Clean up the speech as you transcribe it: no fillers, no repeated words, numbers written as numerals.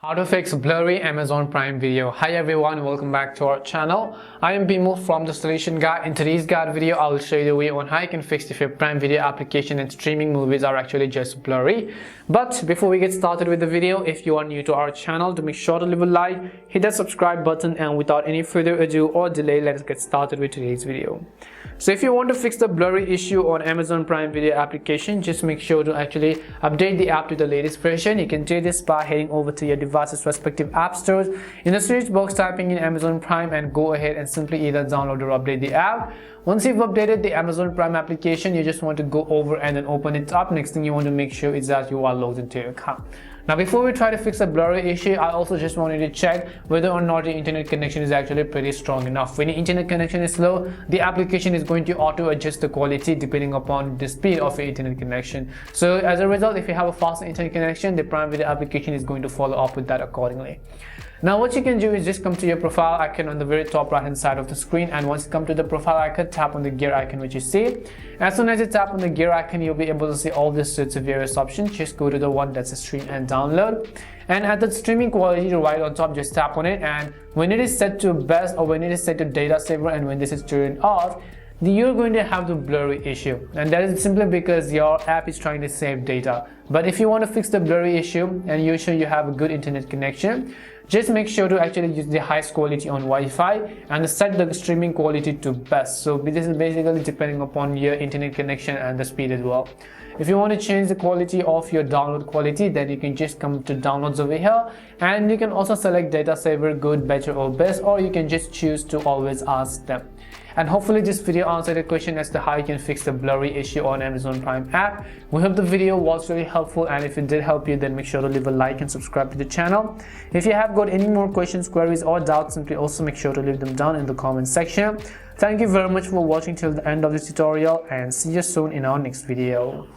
How to fix blurry Amazon Prime Video. Hi everyone, welcome back to our channel. I am Bimo from the Solution Guide. In today's guide video, I will show you the way on how you can fix if your Prime Video application and streaming movies are actually just blurry. But before we get started with the video, if you are new to our channel, to make sure to leave a like, hit that subscribe button, and without any further ado or delay, let's get started with today's video. So if you want to fix the blurry issue on Amazon Prime Video application, just make sure to actually update the app to the latest version. You can do this by heading over to your device's respective app stores. In the search box, typing in Amazon Prime and go ahead and simply either download or update the app. Once you've updated the Amazon Prime application, you just want to go over and then open it up. Next thing you want to make sure is that you are logged into your account. Now before we try to fix a blurry issue, I also just wanted to check whether or not your internet connection is actually pretty strong enough. When your internet connection is slow, the application is going to auto adjust the quality depending upon the speed of your internet connection. So as a result, if you have a faster internet connection, the Prime Video application is going to follow up with that accordingly. Now what you can do is just come to your profile icon on the very top right hand side of the screen, and once you come to the profile icon, tap on the gear icon which you see. As soon as you tap on the gear icon, you'll be able to see all these sorts of various options. Just go to the one that's a stream and download, and at the streaming quality right on top, just tap on it, and when it is set to best or when it is set to data saver and when this is turned off, you're going to have the blurry issue, and that is simply because your app is trying to save data. But if you want to fix the blurry issue and you're sure you have a good internet connection, just make sure to actually use the highest quality on Wi-Fi and set the streaming quality to best. So this is basically depending upon your internet connection and the speed as well. If you want to change the quality of your download quality, then you can just come to downloads over here, and you can also select data saver, good, better or best, or you can just choose to always ask them. And hopefully this video answered the question as to how you can fix the blurry issue on Amazon Prime app. We hope the video was really helpful, and if it did help you, then make sure to leave a like and subscribe to the channel. If you have got any more questions, queries or doubts, simply also make sure to leave them down in the comment section. Thank you very much for watching till the end of this tutorial, and see you soon in our next video.